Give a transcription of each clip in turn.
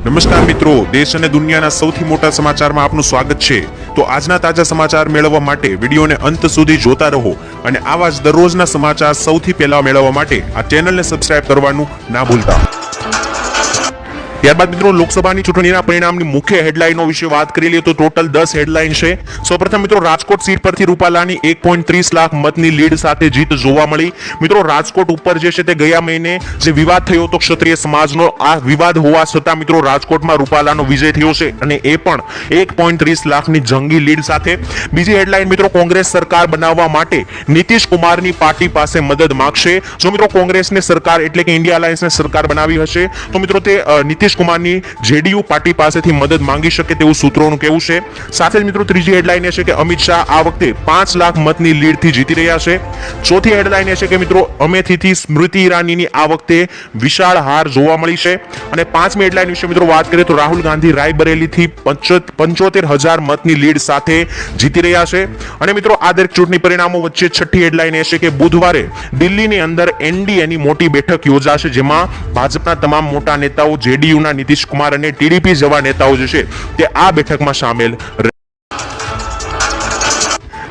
નમસ્કાર મિત્રો, દેશ અને દુનિયાના સૌથી મોટા સમાચારમાં આપનું સ્વાગત છે। તો આજના તાજા સમાચાર મેળવવા માટે વિડીયોને અંત સુધી જોતા રહો અને આવા જ દરરોજના સમાચાર સૌથી પહેલા મેળવવા માટે આ ચેનલને સબસ્ક્રાઇબ કરવાનું ના ભૂલતા। ત્યારબાદ મિત્રો લોકસભાની ચૂંટણીના પરિણામની મુખ્ય હેડલાઇનો વિશે વાત કરી લઈએ તો ટોટલ 10 હેડલાઇન છે। સૌપ્રથમ મિત્રો રાજકોટ સીટ પરથી રૂપાલાની 1.30 લાખ મતની લીડ સાથે જીત જોવા મળી। મિત્રો રાજકોટ ઉપર જે છે તે ગયા મહિને જે વિવાદ થયો હતો ક્ષત્રિય સમાજનો, આ વિવાદ હોવા છતાં મિત્રો રાજકોટમાં રૂપાલાનો વિજય થયો છે અને એ પણ 1.30 લાખની જંગી લીડ સાથે। બીજી હેડલાઇન મિત્રો કોંગ્રેસ સરકાર બનાવવા માટે નીતિશ કુમારની પાર્ટી પાસે મદદ માંગશે। જો મિત્રો કોંગ્રેસને સરકાર એટલે કે ઇન્ડિયા અલાયન્સને સરકાર બનાવી હશે તો મિત્રો તે નીતિશ કુમારની જેડીયુ પાર્ટી પાસેથી મદદ માંગી શકે તેવું સૂત્રોનું કહેવું છે। સાથે જ મિત્રો ત્રીજી હેડલાઇન એ છે કે અમિત શાહ આ વખતે 5 લાખ મતની લીડથી જીતી રહ્યા છે। ચોથી હેડલાઇન એ છે કે મિત્રો અમેઠીથી સ્મૃતિ ઈરાનીની આ વખતે વિશાળ હાર જોવા મળી છે। અને પાંચમી હેડલાઇન વિશે મિત્રો વાત કરીએ તો રાહુલ ગાંધી રાયબરેલીથી 75,000 મતની લીડ સાથે જીતી રહ્યા છે। અને મિત્રો આ દરેક ચૂંટણી પરિણામો વચ્ચે છઠ્ઠી હેડલાઇન એ છે કે બુધવારે દિલ્હીની અંદર એનડીએની મોટી બેઠક યોજાશે, જેમાં ભાજપના તમામ મોટા નેતાઓ, જેડીયુ નીતિશ કુમાર અને ટીડીપી જેવા નેતાઓ જે છે તે આ બેઠકમાં સામેલ।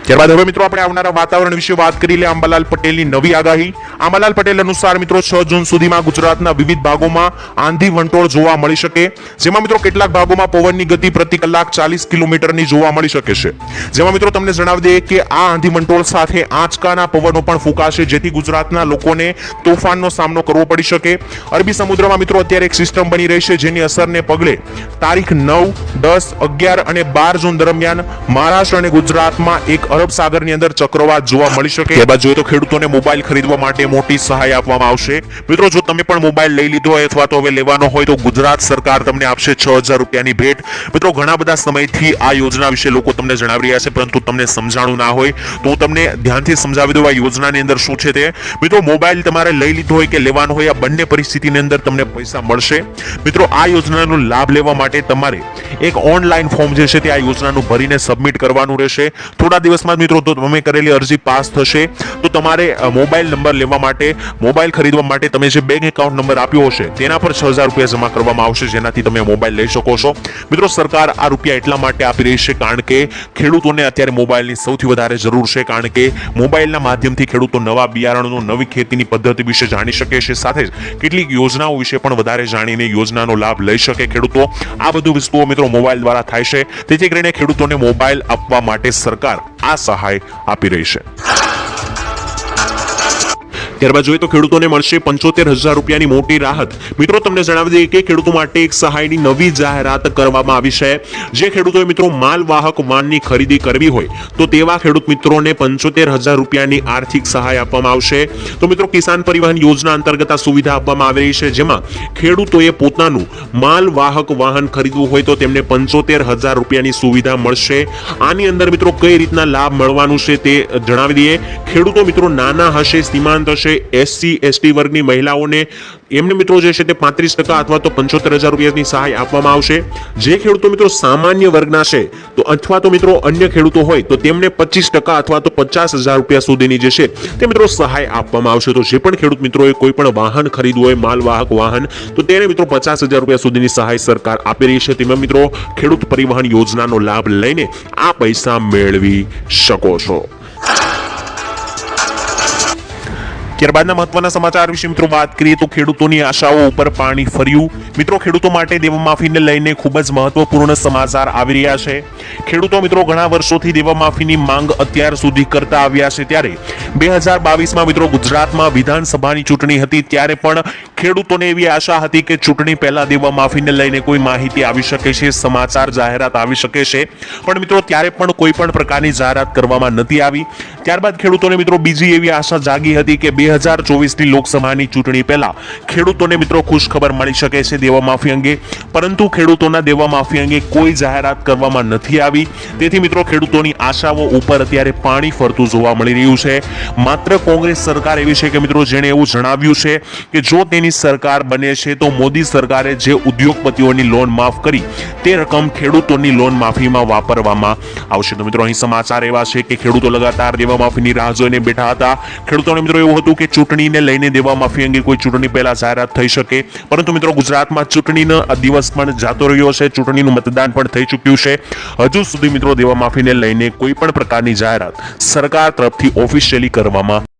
ત્યારબાદ હવે મિત્રો આપણે આવનારા વાતાવરણ વિશે વાત કરી લે। અંબાલાલ પટેલની નવી આગાહી। અંબાલાલ પટેલ અનુસાર મિત્રો 6 જૂન સુધીમાં ગુજરાતના વિવિધ ભાગોમાં આંધી વંટોળ જોવા મળી શકે, જેમાં મિત્રો કેટલાક ભાગોમાં પવનની ગતિ પ્રતિ કલાક 40 કિલોમીટરની જોવા મળી શકે છે। જેમાં મિત્રો તમને જણાવી દઈએ કે આ આંધી વંટોળ સાથે આંચકાના પવનો પણ ફૂંકાશે, જેથી ગુજરાતના લોકોને તોફાનનો સામનો કરવો પડી શકે। અરબી સમુદ્રમાં મિત્રો અત્યારે એક સિસ્ટમ બની રહી છે, જેની અસરને પગલે તારીખ 9, 10, 11 અને 12 જૂન દરમિયાન મહારાષ્ટ્ર અને ગુજરાતમાં એક અરબ સાગરની અંદર ચક્રવાત જોવા મળી શકે। ત્યારબાદ જોઈએ તો ખેડૂતોને મોબાઈલ ખરીદવા માટે મોટી સહાય આપવામાં આવશે। મિત્રો જો તમે પણ મોબાઈલ લઈ લીધો હોય અથવા તો હવે લેવાનો હોય તો ગુજરાત સરકાર તમને આપશે 6,000 રૂપિયાની ભેટ। મિત્રો ઘણા બધા સમયથી આ યોજના વિશે લોકો તમને જણાવી રહ્યા છે, પરંતુ તમને સમજાણું ના હોય તો હું તમને ધ્યાનથી સમજાવી દઉં આ યોજનાની અંદર શું છે તે। મિત્રો મોબાઈલ તમારે લઈ લીધો હોય કે લેવાનો હોય, આ બંને પરિસ્થિતિની અંદર તમને પૈસા મળશે। મિત્રો આ યોજનાનો લાભ લેવા માટે તમારે એક ઓનલાઈન ફોર્મ જે છે તે આ યોજનાનું ભરીને સબમિટ કરવાનું રહેશે। થોડા દિવસમાં મિત્રો તો તમે કરેલી અરજી પાસ થશે તો તમારે મોબાઈલ નંબર લેવા માટે, મોબાઈલ ખરીદવા માટે તમે જે બેંક એકાઉન્ટ નંબર આપ્યો હશે તેના પર 6,000 રૂપિયા જમા કરવામાં આવશે, જેનાથી તમે મોબાઈલ લઈ શકો છો। મિત્રો સરકાર આ રૂપિયા એટલા માટે આપી રહી છે કારણ કે ખેડૂતોને અત્યારે મોબાઈલની સૌથી વધારે જરૂર છે, કારણ કે મોબાઈલના માધ્યમથી ખેડૂતો નવા બિયારણો, નવી ખેતીની પદ્ધતિ વિશે જાણી શકે છે, સાથે જ કેટલીક યોજનાઓ વિશે પણ વધારે જાણીને યોજનાનો લાભ લઈ શકે ખેડૂતો। આ બધું વસ્તુઓ મિત્રો મોબાઈલ દ્વારા થાય છે, તેથી કરીને ખેડૂતોને મોબાઈલ આપવા માટે સરકાર આ સહાય આપી રહી છે। ત્યારબાદ જોઈએ તો ખેડૂતોને મળશે 75,000 રૂપિયાની મોટી રાહત। મિત્રો તમને જણાવી દઈએ કે ખેડૂતો માટે એક સહાયની નવી જાહેરાત કરવામાં આવી છે। જે ખેડૂતોએ મિત્રો માલવાહક વાહનની ખરીદી કરવી હોય તો તેવા ખેડૂત મિત્રોને 75,000 રૂપિયાની આર્થિક સહાય આપવામાં આવશે। તો મિત્રો કિસાન પરિવહન યોજના અંતર્ગત આ સુવિધા આપવામાં આવી રહી છે, જેમાં ખેડૂતોએ પોતાનું માલવાહક વાહન ખરીદવું હોય તો તેમને 75,000 રૂપિયાની સુવિધા મળશે। આની અંદર મિત્રો કઈ રીતના લાભ મળવાનું છે તે જણાવી દઈએ। ખેડૂતો મિત્રો નાના હશે, સીમાંત હશે, એસસી એસટી વર્ગની મહિલાઓને એમને મિત્રો જે છે તે 35% અથવા તો 75,000 રૂપિયાની સહાય આપવામાં આવશે। જે ખેડૂતો મિત્રો સામાન્ય વર્ગના છે તો અથવા તો મિત્રો અન્ય ખેડૂતો હોય તો તેમને 25% અથવા તો 50,000 રૂપિયા સુધીની જે છે તે મિત્રો સહાય આપવામાં આવશે। તો જે પણ ખેડૂત મિત્રોએ કોઈ પણ વાહન ખરીદવું હોય, માલવાહક વાહન, તો તેને મિત્રો 50,000 રૂપિયા સુધીની સહાય સરકાર આપી રહી છે। તેમાં મિત્રો ખેડૂત પરિવહન યોજનાનો લાભ લઈને આ પૈસા મેળવી શકો છો। ત્યારબાદના મહત્વના સમાચાર વિશે મિત્રો વાત કરીએ તો ખેડૂતોની આશાઓ ઉપર પાણી ફર્યું। મિત્રો ખેડૂતો માટે દેવામાફીને લઈને ખૂબ જ મહત્વપૂર્ણ સમાચાર આવી રહ્યા છે। ખેડૂતો મિત્રો ઘણા વર્ષોથી દેવામાફીની માંગ અત્યાર સુધી કરતા આવ્યા છે, ત્યારે 2022માં મિત્રો ગુજરાતમાં વિધાનસભાની ચૂંટણી હતી, ત્યારે પણ ખેડૂતોને એવી આશા હતી કે ચૂંટણી પહેલા દેવામાફીને લઈને કોઈ માહિતી આવી શકે છે, સમાચાર જાહેરાત આવી શકે છે, પણ મિત્રો ત્યારે પણ કોઈ પણ પ્રકારની જાહેરાત કરવામાં નથી આવી। ત્યારબાદ ખેડૂતોને મિત્રો બીજી એવી આશા જાગી હતી કે 2024ની લોકસભાની ચૂંટણી પહેલા ખેડૂતોને મિત્રો ખુશખબર મળી શકે છે દેવામાફી અંગે, પરંતુ ખેડૂતોના દેવામાફી અંગે કોઈ જાહેરાત કરવામાં નથી આવી। તેથી મિત્રો ખેડૂતોની આશાઓ ઉપર અત્યારે પાણી ફરતું જોવા મળી રહ્યું છે। માત્ર કોંગ્રેસ સરકાર એવી છે કે મિત્રો જેણે એવું જણાવ્યું છે કે જો તેની સરકાર બને છે તો મોદી સરકારે જે ઉદ્યોગપતિઓની લોન માફ કરી તે રકમ ખેડૂતોની લોન માફીમાં વાપરવામાં આવશે. તો મિત્રો અહીં સમાચાર એવા છે કે ખેડૂતો લગાતાર દેવા માફીની રાહ જોઈને બેઠા હતા. ખેડૂતોને મિત્રો એવું હતું કે ચૂંટણીને લઈને દેવા માફી અંગે કોઈ ચૂંટણી પહેલા જાહેરાત થઈ શકે, પરંતુ મિત્રો ગુજરાતમાં ચૂંટણીનો દિવસ પણ જાતો રહ્યો છે, ચૂંટણીનું મતદાન પણ થઈ ચૂક્યું છે. હજુ સુધી મિત્રો દેવા માફીને લઈને કોઈ પણ પ્રકારની જાહેરાત સરકાર તરફથી ઓફિશિયલી કરવામાં